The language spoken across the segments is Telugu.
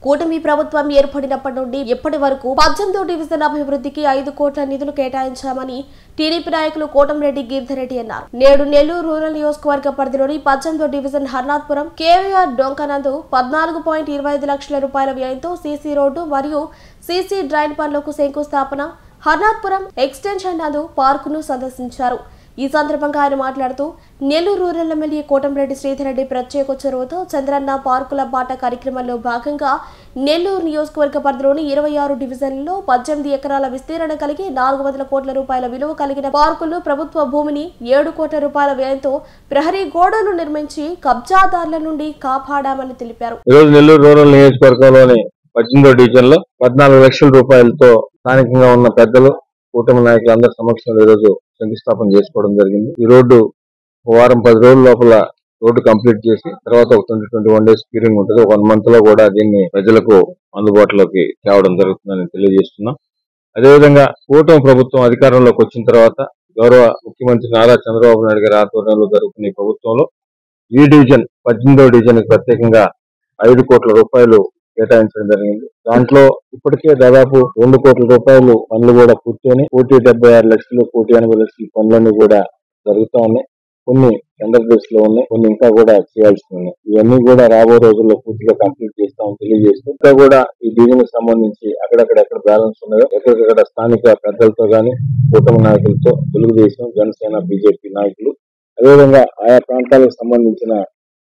కూటమి ప్రభుత్వం ఏర్పడినప్పటి నుండి ఇప్పటి వరకు 18వ డివిజన్ అభివృద్ధికి 5 కోట్ల నిధులు కేటాయించామని టీడీపీ నాయకులు కోటంరెడ్డి గిరిధరెడ్డి అన్నారు. నేడు నెల్లూరు రూరల్ నియోజకవర్గ పరిధిలోని 18వ డివిజన్ హర్నాథ్పురం కేవీఆర్ డొంకనందు 14.25 లక్షల రూపాయల వ్యయంతో సీసీ రోడ్డు మరియు సీసీ డ్రైన్ పనులకు శంకుస్థాపన, హర్నాథ్పురం ఎక్స్టెన్షన్ నందు పార్కును సందర్శించారు. ఈ సందర్భంగా ఆయన మాట్లాడుతూ నెల్లూరు రూరల్ ఎమ్మెల్యే కోటంరెడ్డి శ్రీధర్రెడ్డి ప్రత్యేక చొరవతో చంద్రన్న పార్కుల బాట కార్యక్రమంలో భాగంగా నెల్లూరు నియోజకవర్గ పరిధిలోని 26 డివిజన్లలో 18 ఎకరాల విస్తీర్ణ కలిగి 400 కోట్ల రూపాయల విలువ కలిగిన పార్కులు, ప్రభుత్వ భూమిని 7 కోట్ల రూపాయల వ్యయంతో ప్రహరీ గోడలు నిర్మించి కబ్జాదారుల నుండి కాపాడామని తెలిపారు. నెల్లూరు రూరల్ నియోజకవర్గంలోని 18వ డివిజన్ లో 14 లక్షల రూపాయలతో స్థానికంగా ఉన్న పెద్దలు, కూటమి నాయకులందరి సమక్షంలో ఈరోజు శంకుస్థాపన చేసుకోవడం జరిగింది. ఈ రోడ్డు వారం 10 రోజుల లోపల రోడ్డు కంప్లీట్ చేసి తర్వాత ఒక 21 డేస్ క్యూరింగ్ ఉంటుంది. 1 మంత్ లో కూడా దీన్ని ప్రజలకు అందుబాటులోకి తేవడం జరుగుతుందని తెలియజేస్తున్నాం. అదేవిధంగా కూటమి ప్రభుత్వం అధికారంలోకి వచ్చిన తర్వాత గౌరవ ముఖ్యమంత్రి నారా చంద్రబాబు నాయుడు గారి ఆధ్వర్యంలో జరుగుతున్న ఈ ప్రభుత్వంలో ఈ డివిజన్ 18వ డివిజన్ కి ప్రత్యేకంగా 5 కోట్ల రూపాయలు కేటాయించడం జరిగింది. దాంట్లో ఇప్పటికే దాదాపు 2 కోట్ల రూపాయలు పనులు కూడా పూర్తయినాయి. 1,76 లక్షలు, 1,80 లక్షల పనులన్నీ కూడా జరుగుతూ ఉన్నాయి. కొన్ని టెండర్ బేస్ లో ఉన్నాయి, కొన్ని ఇంకా కూడా చేయాల్సి ఉన్నాయి. ఇవన్నీ కూడా రాబో రోజుల్లో పూర్తిగా కంప్లీట్ చేస్తామని తెలియజేస్తూ ఇంకా కూడా ఈ డివిజన్ కి సంబంధించి ఎక్కడ బ్యాలెన్స్ ఉన్నాయో ఎక్కడికక్కడ స్థానిక పెద్దలతో గాని, కూటమి నాయకులతో, తెలుగుదేశం, జనసేన, బీజేపీ నాయకులు, అదేవిధంగా ఆయా ప్రాంతాలకు సంబంధించిన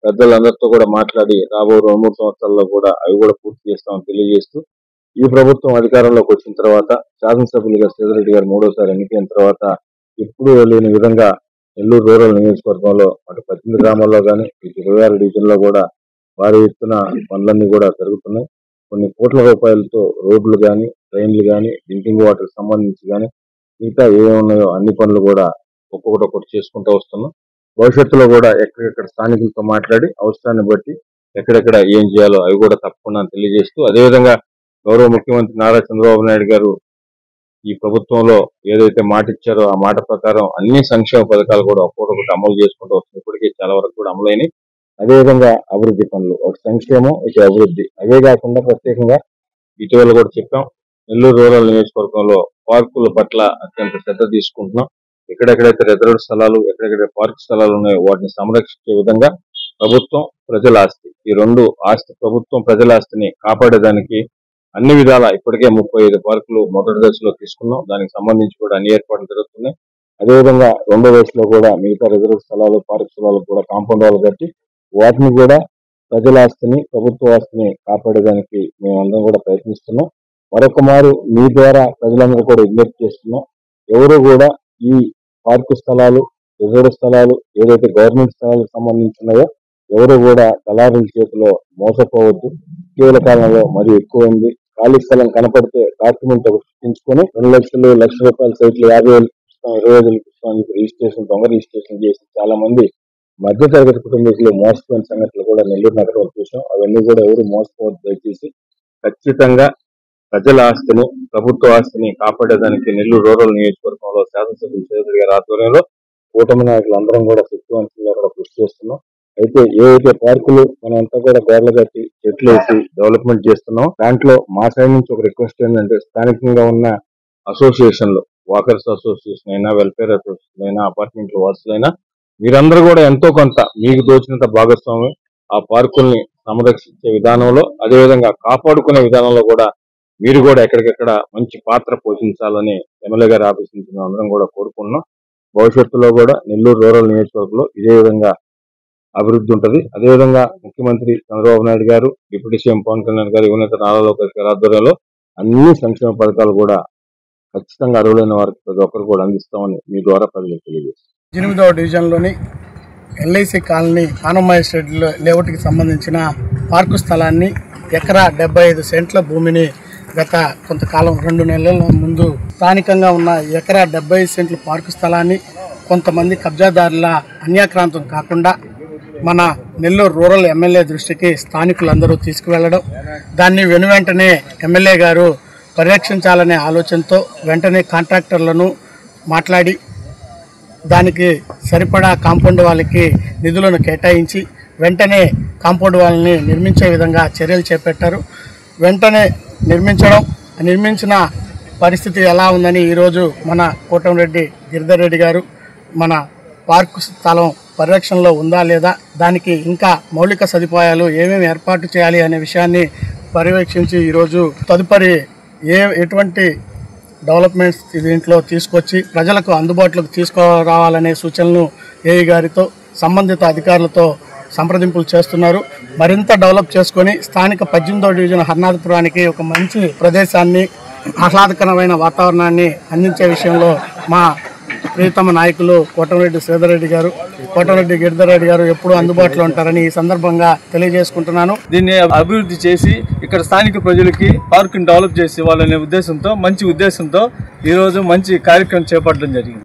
పెద్దలందరితో కూడా మాట్లాడి రాబో 2-3 సంవత్సరాల్లో కూడా అవి కూడా పూర్తి చేస్తామని తెలియజేస్తూ ఈ ప్రభుత్వం అధికారంలోకి వచ్చిన తర్వాత శాసనసభ్యులుగా శ్రీధర్రెడ్డి గారు 3వసారి ఎన్నికైన తర్వాత ఎప్పుడూ లేని విధంగా నెల్లూరు రూరల్ నియోజకవర్గంలో అటు 18 గ్రామాల్లో కానీ ఇటు 26 డివిజన్ లో కూడా భారీ ఎత్తున పనులన్నీ కూడా జరుగుతున్నాయి. కొన్ని కోట్ల రూపాయలతో రోడ్లు కానీ, ట్రైన్లు కానీ, డ్రింకింగ్ వాటర్ సంబంధించి కానీ మిగతా ఏమున్నాయో అన్ని పనులు కూడా ఒక్కొక్కటి చేసుకుంటూ వస్తున్నాం. భవిష్యత్తులో కూడా ఎక్కడెక్కడ స్థానికులతో మాట్లాడి అవసరాన్ని బట్టి ఎక్కడెక్కడ ఏం చేయాలో అవి కూడా తప్పకుండా తెలియజేస్తూ అదేవిధంగా గౌరవ ముఖ్యమంత్రి నారా చంద్రబాబు నాయుడు గారు ఈ ప్రభుత్వంలో ఏదైతే మాట ఇచ్చారో ఆ మాట ప్రకారం అన్ని సంక్షేమ పథకాలు కూడా ఒక్కొక్కటి అమలు చేసుకుంటూ వస్తుంది. ఇప్పటికీ చాలా వరకు కూడా అమలైనవి. అదేవిధంగా అభివృద్ధి పనులు, ఒక సంక్షేమం, ఇటు అభివృద్ధి. అవే కాకుండా ప్రత్యేకంగా ఇటీవల కూడా చెప్పాం, నెల్లూరు రూరల్ నియోజకవర్గంలో పార్కుల పట్ల అత్యంత శ్రద్ధ తీసుకుంటున్నాం. ఎక్కడెక్కడైతే రిజర్వ్డ్ స్థలాలు, ఎక్కడెక్కడ పార్క్ స్థలాలు ఉన్నాయో వాటిని సంరక్షించే విధంగా ప్రభుత్వం, ప్రజల ఆస్తి, ఈ రెండు ఆస్తి, ప్రభుత్వం ప్రజల ఆస్తిని కాపాడేదానికి అన్ని విధాల ఇప్పటికే 35 పార్కులు మొదటి దశలో తీసుకున్నాం. దానికి సంబంధించి కూడా అన్ని ఏర్పాట్లు జరుగుతున్నాయి. అదేవిధంగా 2వ దశలో కూడా మిగతా రిజర్వ్ స్థలాలు, పార్క్ స్థలాలు కూడా కాంపౌండ్ వాళ్ళు కట్టి వాటిని కూడా ప్రజల ఆస్తిని, ప్రభుత్వ ఆస్తిని కాపాడేదానికి మేమందరం కూడా ప్రయత్నిస్తున్నాం. మరొక మారు మీ ద్వారా ప్రజలందరూ కూడా విజ్ఞప్తి చేస్తున్నాం, ఎవరు కూడా ఈ పార్కు స్థలాలు, రిజర్వ్ స్థలాలు ఏదైతే గవర్నమెంట్ స్థలాలకు సంబంధించినాయో ఎవరు కూడా దళారుల చేతిలో మోసపోవద్దు. ఇటీవల కాలంలో మరీ ఎక్కువైంది. ఖాళీ స్థలం కనపడితే డాక్యుమెంట్ సృష్టించుకొని 2 లక్షలు, లక్ష రూపాయల సైట్లు 50,000 ఇస్తాం, 20,000 ఇస్తాం అని రిజిస్ట్రేషన్, దొంగ రిజిస్ట్రేషన్ చేసి చాలా మంది మధ్యతరగతి కుటుంబీకులు మోసపోయిన సంగతులు కూడా నెల్లూరు నగరంలో చూసాం. అవన్నీ కూడా ఎవరు మోసపోవద్దు. దయచేసి ఖచ్చితంగా ప్రజల ఆస్తిని, ప్రభుత్వ ఆస్తిని కాపాడేదానికి నెల్లూరు రూరల్ నియోజకవర్గంలో శాసనసభ్యులు శ్రీధర్రెడ్డి గారి ఆధ్వర్యంలో కూటమి నాయకులు అందరం కూడా శక్తివంతంగా కూడా కృషి చేస్తున్నాం. అయితే ఏవైతే పార్కులు మనంతా కూడా గోడలు కట్టి చెట్లు వేసి డెవలప్మెంట్ చేస్తున్నాం, దాంట్లో మా సైడ్ నుంచి ఒక రిక్వెస్ట్ ఏంటంటే స్థానికంగా ఉన్న అసోసియేషన్లు, వాకర్స్ అసోసియేషన్ అయినా, వెల్ఫేర్ అసోసియేషన్ అయినా, అపార్ట్మెంట్ల వాసులైనా మీరందరూ కూడా ఎంతో కొంత మీకు తోచినంత భాగస్వామి ఆ పార్కుల్ని సంరక్షించే విధానంలో, అదేవిధంగా కాపాడుకునే విధానంలో కూడా మీరు కూడా ఎక్కడికెక్కడ మంచి పాత్ర పోషించాలని ఎమ్మెల్యే గారి ఆఫీస్ నుంచి మేము అందరం కూడా కోరుకుంటున్నాం. భవిష్యత్తులో కూడా నెల్లూరు రూరల్ నియోజకవర్గంలో ఇదే విధంగా అభివృద్ధి ఉంటుంది. అదేవిధంగా ముఖ్యమంత్రి చంద్రబాబు నాయుడు గారు, డిప్యూటీ సీఎం పవన్ కళ్యాణ్ గారు, యువనేత నారా లోకేష్ గారి ఆధ్వర్యంలో అన్ని సంక్షేమ పథకాలు కూడా ఖచ్చితంగా అర్హులైన వారికి ప్రతి ఒక్కరు కూడా అందిస్తామని మీ ద్వారా ప్రజలకు తెలియజేస్తాం. 8వ డివిజన్లోని ఎల్ఐసి కాలనీ కానమ్మాయి స్ట్రీట్ లేఅవుట్కి సంబంధించిన పార్కు స్థలాన్ని ఎకరా 75 సెంట్ల భూమిని గత కొంతకాలం 2 నెలల ముందు స్థానికంగా ఉన్న ఎకరా 75 సెంట్ల పార్కు స్థలాన్ని కొంతమంది కబ్జాదారుల అన్యాక్రాంతం కాకుండా మన నెల్లూరు రూరల్ ఎమ్మెల్యే దృష్టికి స్థానికులందరూ తీసుకువెళ్లడం, దాన్ని వెనువెంటనే ఎమ్మెల్యే గారు పరిరక్షించాలనే ఆలోచనతో వెంటనే కాంట్రాక్టర్లను మాట్లాడి దానికి సరిపడా కాంపౌండ్ వాళ్ళకి నిధులను కేటాయించి వెంటనే కాంపౌండ్ వాళ్ళని నిర్మించే విధంగా చర్యలు చేపట్టారు. వెంటనే నిర్మించిన పరిస్థితి ఎలా ఉందని ఈరోజు మన కోటంరెడ్డి గిరిధర్ రెడ్డి గారు మన పార్కు స్థలం పరిరక్షణలో ఉందా లేదా, దానికి ఇంకా మౌలిక సదుపాయాలు ఏమేమి ఏర్పాటు చేయాలి అనే విషయాన్ని పర్యవేక్షించి ఈరోజు తదుపరి ఎటువంటి డెవలప్మెంట్స్ దీంట్లో తీసుకొచ్చి ప్రజలకు అందుబాటులోకి తీసుకురావాలనే సూచనలు ఏఈ గారితో సంబంధిత అధికారులతో సంప్రదింపులు చేస్తున్నారు. మరింత డెవలప్ చేసుకొని స్థానిక 18వ డివిజన్ హర్నాథపురానికి ఒక మంచి ప్రదేశాన్ని, ఆహ్లాదకరమైన వాతావరణాన్ని అందించే విషయంలో మా ప్రియతమ నాయకులు కోటంరెడ్డి శ్రీధర్ రెడ్డి గారు, కోటంరెడ్డి గిరిధర్ రెడ్డి గారు ఎప్పుడూ అందుబాటులో ఉంటారని ఈ సందర్భంగా తెలియజేసుకుంటున్నాను. దీన్ని అభివృద్ధి చేసి ఇక్కడ స్థానిక ప్రజలకి పార్కుని డెవలప్ చేసి వాళ్ళనే మంచి ఉద్దేశంతో ఈరోజు మంచి కార్యక్రమం చేపట్టడం జరిగింది.